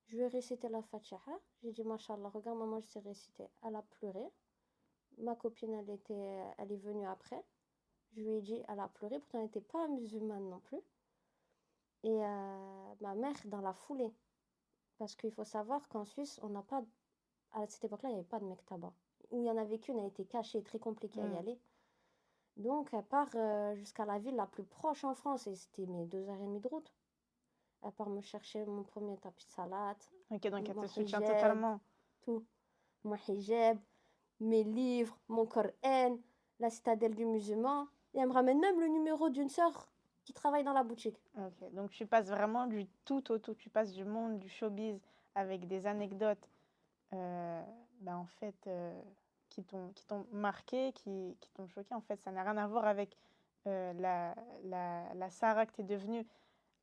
je lui ai récité la Fatiha. J'ai dit, Mashallah, regarde, maman, je sais réciter. Elle a pleuré. Ma copine, elle est venue après. Je lui ai dit, elle a pleuré, pourtant elle n'était pas musulmane non plus. Et ma mère, dans la foulée. Parce qu'il faut savoir qu'en Suisse, on n'a pas. À cette époque-là, il n'y avait pas de mektaba. Où il y en avait qu'une, elle était cachée, très compliquée à y aller. Donc, elle part jusqu'à la ville la plus proche en France, et c'était mes 2h30 de route. Elle part me chercher mon premier tapis de salade, Ok, donc elle mon te soutient hijab, totalement. tout. Mon hijab, mes livres, mon Coran, la citadelle du musulman. Et elle me ramène même le numéro d'une sœur qui travaille dans la boutique. Ok, donc tu passes vraiment du tout au tout. Tu passes du monde du showbiz avec des anecdotes, en fait, qui t'ont marqué, qui t'ont choqué. En fait, ça n'a rien à voir avec la Sarah que tu es devenue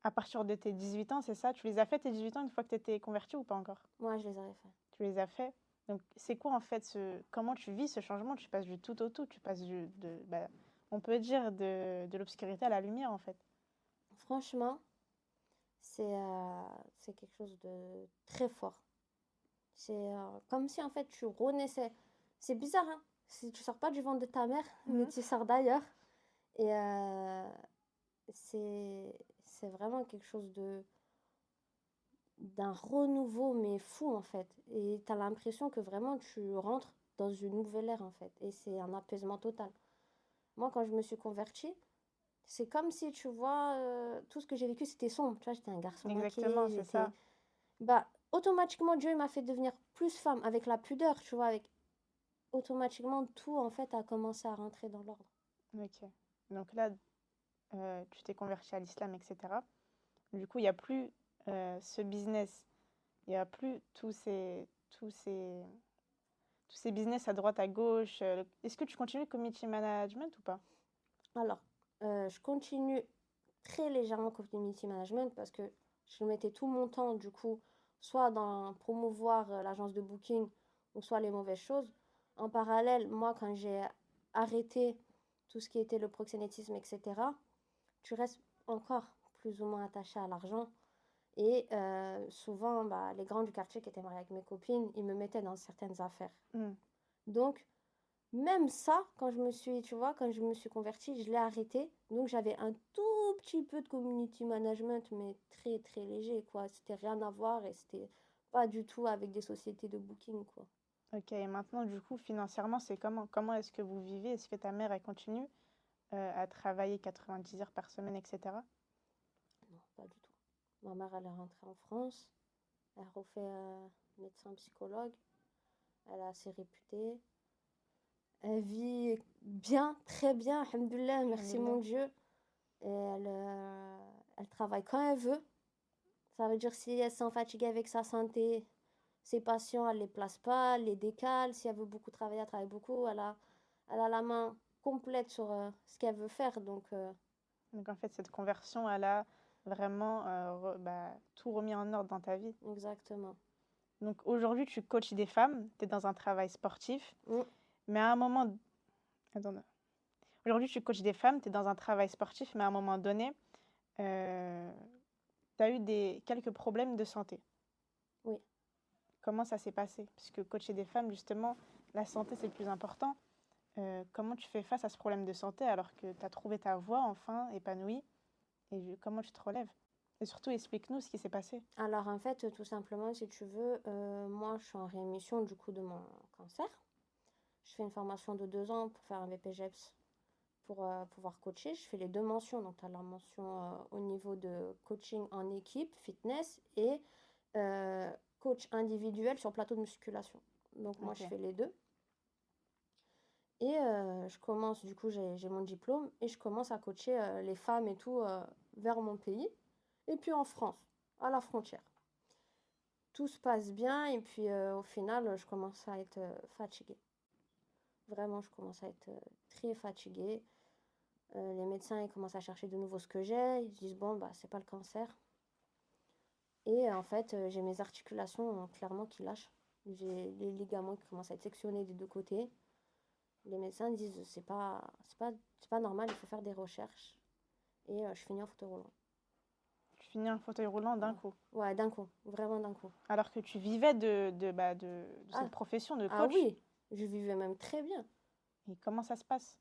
à partir de tes 18 ans, c'est ça? Tu les as fait tes 18 ans une fois que tu étais convertie ou pas encore? Moi, je les avais fait. Tu les as fait? Donc, c'est quoi en fait comment tu vis ce changement? Tu passes du tout au tout, tu passes on peut dire de l'obscurité à la lumière en fait. Franchement, c'est quelque chose de très fort. C'est comme si en fait tu renaissais. C'est bizarre, hein? Si tu sors pas du ventre de ta mère, mais tu sors d'ailleurs. Et c'est vraiment quelque chose d'un renouveau, mais fou en fait. Et tu as l'impression que vraiment tu rentres dans une nouvelle ère en fait. Et c'est un apaisement total. Moi, quand je me suis convertie, c'est comme si tu vois, tout ce que j'ai vécu, c'était sombre. Tu vois, j'étais un garçon Exactement, manqué, c'est j'étais. ça. Bah, automatiquement, Dieu il m'a fait devenir plus femme avec la pudeur, tu vois, avec automatiquement tout en fait a commencé à rentrer dans l'ordre. Ok. Donc là, tu t'es converti à l'islam, etc. Du coup, il n'y a plus ce business, il n'y a plus tous ces business à droite, à gauche. Est-ce que tu continues le community management ou pas? Alors, je continue très légèrement community management parce que je mettais tout mon temps du coup soit dans promouvoir l'agence de booking ou soit les mauvaises choses. En parallèle, moi quand j'ai arrêté tout ce qui était le proxénétisme, etc., tu restes encore plus ou moins attaché à l'argent. Et souvent, bah, les grands du quartier qui étaient mariés avec mes copines, ils me mettaient dans certaines affaires. Donc, même ça, tu vois, quand je me suis convertie, je l'ai arrêté. Donc, j'avais un tout petit peu de community management, mais très, très léger, quoi. C'était rien à voir et c'était pas du tout avec des sociétés de booking, quoi. Ok, et maintenant, du coup, financièrement, c'est comment? Comment est-ce que vous vivez? Est-ce que ta mère, elle continue à travailler 90 heures par semaine, etc.? Non, pas du tout. Ma mère, elle est rentrée en France. Elle a refait médecin psychologue. Elle est assez réputée. Elle vit bien, très bien, alhamdoulilah, merci Alhamdoulilah. mon Dieu. Et elle travaille quand elle veut. Ça veut dire si elle se sent fatiguée avec sa santé, ses patients, elle les place pas, elle les décale. Si elle veut beaucoup travailler, elle travaille beaucoup. Elle a la main complète sur ce qu'elle veut faire. Donc, en fait, cette conversion, elle a vraiment tout remis en ordre dans ta vie. Exactement. Donc, aujourd'hui, tu coaches des femmes, tu es dans un travail sportif, Mm. mais à un moment... Attends. Aujourd'hui, tu coaches des femmes, tu es dans un travail sportif, mais à un moment donné, tu as eu quelques problèmes de santé. Oui. Comment ça s'est passé? Puisque coacher des femmes, justement, la santé, c'est le plus important. Comment tu fais face à ce problème de santé alors que tu as trouvé ta voie enfin épanouie et comment tu te relèves? Et surtout, explique-nous ce qui s'est passé. Alors en fait, tout simplement, si tu veux, moi je suis en rémission du coup de mon cancer. Je fais une formation de 2 ans pour faire un BPGEPS pour pouvoir coacher. Je fais les deux mentions. Donc, tu as la mention au niveau de coaching en équipe, fitness, et coach individuel sur plateau de musculation. Donc, moi, je Ok. fais les deux. Et je commence, du coup, j'ai mon diplôme et je commence à coacher les femmes et tout vers mon pays. Et puis en France, à la frontière. Tout se passe bien et puis au final, je commence à être fatiguée. Vraiment, je commence à être très fatiguée. Les médecins ils commencent à chercher de nouveau ce que j'ai. Ils se disent, bon, bah, c'est pas le cancer. Et en fait, j'ai mes articulations clairement qui lâchent. J'ai les ligaments qui commencent à être sectionnés des deux côtés. Les médecins disent c'est pas normal, il faut faire des recherches. Et je finis en fauteuil roulant. Tu finis un fauteuil roulant d'un Ouais, coup. ouais, d'un coup, vraiment d'un coup. Alors que tu vivais de Ah, cette profession de ah coach. oui, je vivais même très bien. Et comment ça se passe?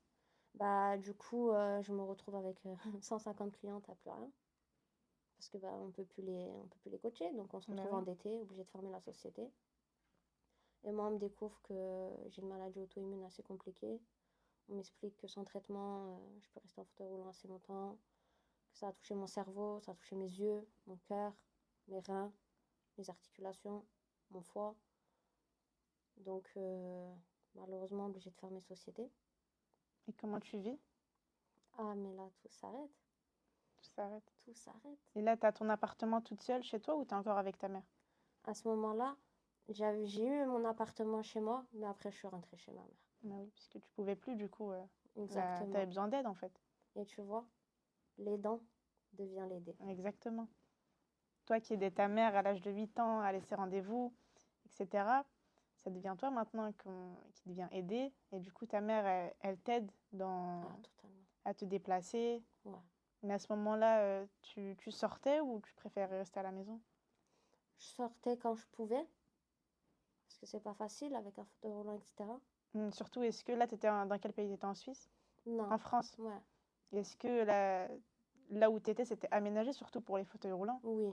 Bah, du coup, je me retrouve avec 150 clientes à plus rien. Parce que bah, on peut plus les coacher, donc on se Bah retrouve oui. endetté, obligé de fermer la société. Et moi, on me découvre que j'ai une maladie auto-immune assez compliquée. On m'explique que sans traitement, je peux rester en fauteuil roulant assez longtemps, que ça a touché mon cerveau, ça a touché mes yeux, mon cœur, mes reins, mes articulations, mon foie. Donc, malheureusement, obligé de fermer société. Et comment tu vis? Ah, mais là, tout s'arrête, Tout s'arrête. tout s'arrête. Et là, tu as ton appartement toute seule chez toi ou tu es encore avec ta mère? À ce moment-là, j'ai eu mon appartement chez moi, mais après, je suis rentrée chez ma mère. Bah oui, puisque tu pouvais plus, du coup, tu avais Exactement. besoin d'aide en fait. Et tu vois, l'aidant devient l'aider. Exactement. Toi qui aidais ta mère à l'âge de 8 ans à aller ses rendez-vous, etc., ça devient toi maintenant qui devient aidée. Et du coup, ta mère, elle t'aide Ah, totalement. à te déplacer. Ouais. Mais à ce moment-là, tu sortais ou tu préférais rester à la maison? Je sortais quand je pouvais, parce que c'est pas facile avec un fauteuil roulant, etc. Surtout, est-ce que là, dans quel pays? Tu étais en Suisse? Non, En France? ouais, Est-ce que là où tu étais, c'était aménagé surtout pour les fauteuils roulants? oui,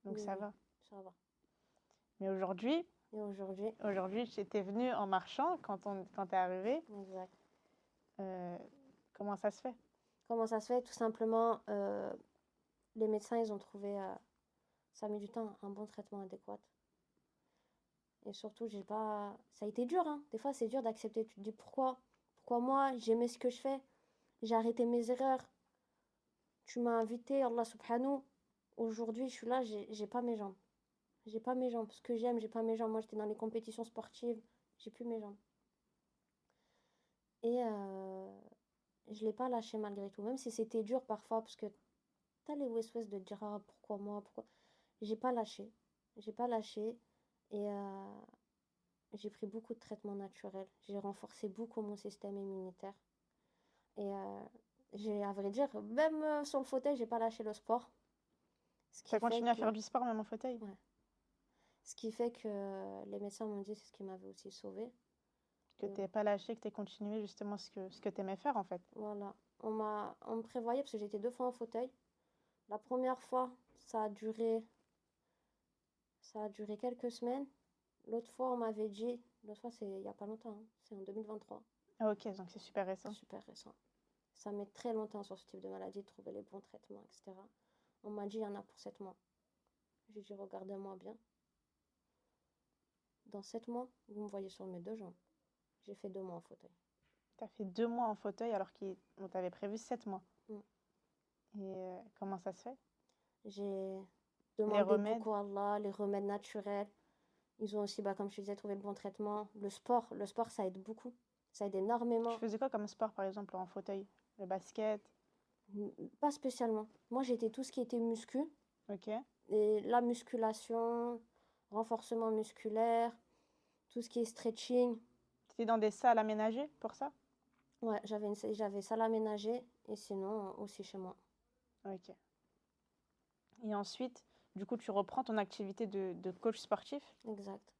Donc oui, ça oui, va. ça va. Mais aujourd'hui, Et aujourd'hui, j'étais venue en marchant quand t'es arrivé. exact. Euh, comment ça se fait? Comment ça se fait? Tout simplement, les médecins, ils ont trouvé, ça a mis du temps, un bon traitement adéquat. Et surtout, j'ai pas. Ça a été dur, hein. Des fois, c'est dur d'accepter. Tu te dis pourquoi? Pourquoi moi? J'aimais ce que je fais. J'ai arrêté mes erreurs. Tu m'as invité, Allah subhanahu. Aujourd'hui, je suis là, j'ai pas mes jambes. J'ai pas mes jambes. Ce que j'aime, j'ai pas mes jambes. Moi, j'étais dans les compétitions sportives. J'ai plus mes jambes. Et je l'ai pas lâché malgré tout. Même si c'était dur parfois, parce que t'as les west-west de dire ah, pourquoi moi, pourquoi. J'ai pas lâché. J'ai pas lâché. Et j'ai pris beaucoup de traitements naturels. J'ai renforcé beaucoup mon système immunitaire. Et j'ai, à vrai dire, même sur le fauteuil, j'ai pas lâché le sport. Ce Tu qui as fait continué à que, faire du sport même en fauteuil? ouais, ce qui fait que les médecins m'ont dit c'est ce qui m'avait aussi sauvée. Que Et t'aies pas lâché, que t'aies continué justement ce que t'aimais faire en fait. voilà. On me prévoyait parce que j'étais 2 fois en fauteuil. La première fois, ça a duré quelques semaines. L'autre fois, on m'avait dit, l'autre fois, c'est il y a pas longtemps, hein, c'est en 2023. Ah, ok, donc c'est super C'est récent. super récent. Ça met très longtemps sur ce type de maladie de trouver les bons traitements, etc. On m'a dit, il y en a pour 7 mois. J'ai dit, regardez-moi bien. Dans 7 mois, vous me voyez sur mes 2 jambes. J'ai fait 2 mois en fauteuil. T'as fait 2 mois en fauteuil alors qu'on t'avait prévu 7 mois. Mm. Et comment ça se fait? J'ai Les demandé remèdes? beaucoup à Allah, les remèdes naturels. Ils ont aussi, bah, comme je te disais, trouvé le bon traitement. Le sport, ça aide beaucoup. Ça aide Tu énormément. faisais quoi comme sport par exemple en fauteuil? Le basket? Pas spécialement. Moi, j'étais tout ce qui était muscu. Ok. Et la musculation, renforcement musculaire, tout ce qui est stretching. T'étais dans des salles aménagées pour ça? Ouais, j'avais salle aménagée et sinon aussi chez moi. Ok. Et ensuite, du coup, tu reprends ton activité de coach sportif. Exact.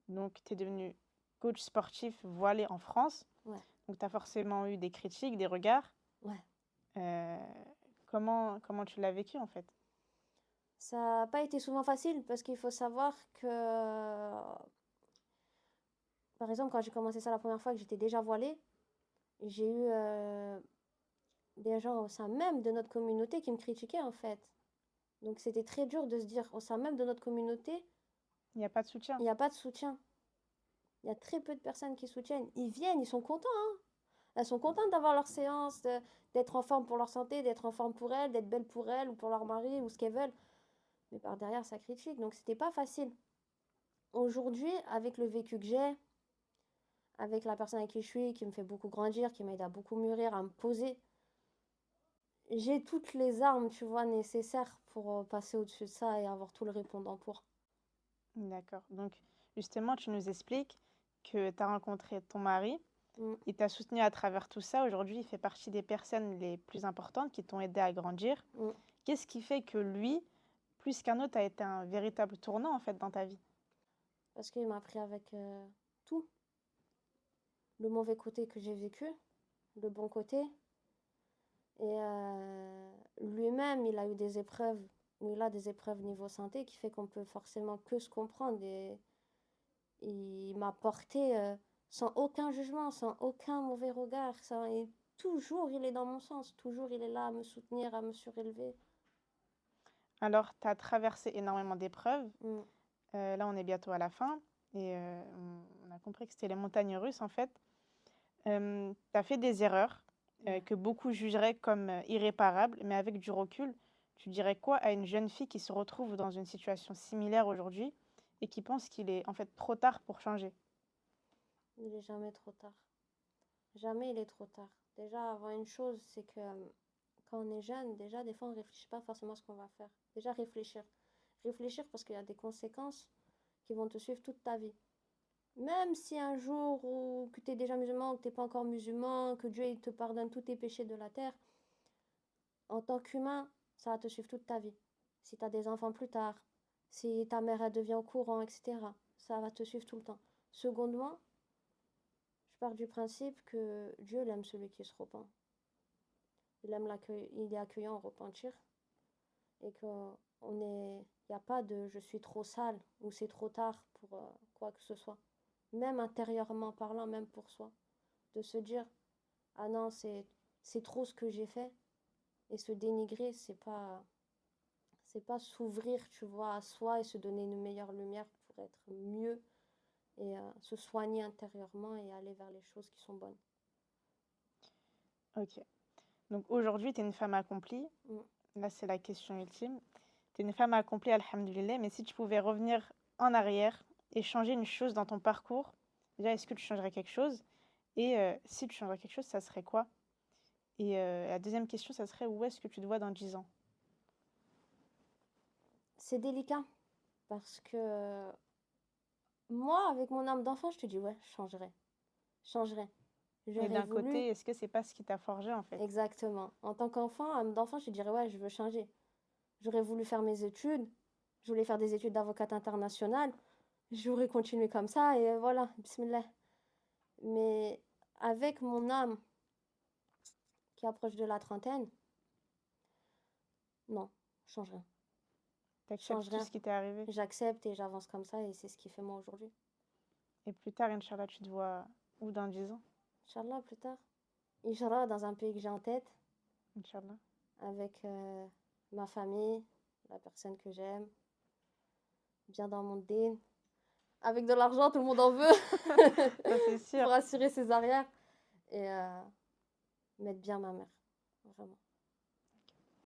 Donc, tu es devenu coach sportif voilé en France. Ouais, Donc, tu as forcément eu des critiques, des regards. ouais. Euh, comment tu l'as vécu en fait? Ça n'a pas été souvent facile parce qu'il faut savoir que, par exemple, quand j'ai commencé ça la première fois, que j'étais déjà voilée, j'ai eu des gens au sein même de notre communauté qui me critiquaient en fait. Donc c'était très dur de se dire au sein même de notre communauté, Il n'y a pas de soutien. il n'y a pas de soutien. Il y a très peu de personnes qui soutiennent. Ils viennent, ils sont contents, hein. Elles sont contentes d'avoir leur séance, d'être en forme pour leur santé, d'être en forme pour elles, d'être belles pour elles ou pour leur mari ou ce qu'elles veulent. Mais par derrière, ça critique. Donc c'était pas facile. Aujourd'hui, avec le vécu que j'ai, avec la personne avec qui je suis, qui me fait beaucoup grandir, qui m'aide à beaucoup mûrir, à me poser, j'ai toutes les armes, tu vois, nécessaires pour passer au-dessus de ça et avoir tout le répondant pour. D'accord. Donc, justement, tu nous expliques que tu as rencontré ton mari Mm, Il t'a soutenu à travers tout ça. Aujourd'hui, il fait partie des personnes les plus importantes qui t'ont aidé à grandir. mm. Qu'est-ce qui fait que lui, plus qu'un autre, a été un véritable tournant en fait dans ta vie? Parce qu'il m'a appris avec tout. Le mauvais côté que j'ai vécu, le bon côté. Et lui-même, il a eu des épreuves, ou il a des épreuves niveau santé qui fait qu'on peut forcément que se comprendre. Et il m'a porté sans aucun jugement, sans aucun mauvais regard. Et toujours, il est dans mon sens. Toujours, il est là à me soutenir, à me surélever. Alors, tu as traversé énormément d'épreuves. Mm, Là, on est bientôt à la fin et on a compris que c'était les montagnes russes en fait. Tu as fait des erreurs ouais. que beaucoup jugeraient comme irréparables, mais avec du recul, tu dirais quoi à une jeune fille qui se retrouve dans une situation similaire aujourd'hui et qui pense qu'il est en fait trop tard pour changer? Il est jamais trop tard. Jamais il est trop tard. Déjà, avant une chose, c'est que quand on est jeune, déjà, des fois, on ne réfléchit pas forcément à ce qu'on va faire. Déjà, réfléchir. Réfléchir parce qu'il y a des conséquences qui vont te suivre toute ta vie. Même si un jour où que tu es déjà musulman ou que tu n'es pas encore musulman, que Dieu il te pardonne tous tes péchés de la terre, en tant qu'humain, ça va te suivre toute ta vie. Si tu as des enfants plus tard, si ta mère elle devient au courant, etc., ça va te suivre tout le temps. Secondement, je pars du principe que Dieu il aime celui qui se repent. Il aime l'accueil, il est accueillant au repentir et qu'il n'y a pas de je suis trop sale ou c'est trop tard pour quoi que ce soit. Même intérieurement parlant, même pour soi. De se dire, ah non, c'est trop ce que j'ai fait. Et se dénigrer, c'est pas s'ouvrir, tu vois, à soi et se donner une meilleure lumière pour être mieux et se soigner intérieurement et aller vers les choses qui sont bonnes. Ok. Donc aujourd'hui, tu es une femme accomplie. Mm. Là, c'est la question ultime. Tu es une femme accomplie, alhamdoulilah, mais si tu pouvais revenir en arrière et changer une chose dans ton parcours, déjà, est-ce que tu changerais quelque chose? Et si tu changerais quelque chose, ça serait quoi? Et la deuxième question, ça serait où est-ce que tu te vois dans 10 ans? C'est délicat parce que moi, avec mon âme d'enfant, je te dis, ouais, je changerais. Je changerais. Et J'aurais d'un voulu, côté, est-ce que c'est pas ce qui t'a forgé en fait? exactement. En tant qu'enfant, âme d'enfant, je te dirais, ouais, je veux changer. J'aurais voulu faire mes études. Je voulais faire des études d'avocate internationale. J'aurais continué comme ça et voilà, bismillah. Mais avec mon âme qui approche de la trentaine, non, je change rien. Je change T'acceptes tout rien. ce qui t'est arrivé? J'accepte et j'avance comme ça et c'est ce qui fait moi aujourd'hui. Et plus tard, Inch'Allah, tu te vois où dans 10 ans? Inch'Allah, plus tard. Inch'Allah, dans un pays que j'ai en tête, Inch'Allah. avec ma famille, la personne que j'aime, bien dans mon din. Avec de l'argent, tout le monde en veut Ça, c'est sûr. pour assurer ses arrières et mettre bien ma mère. Vraiment.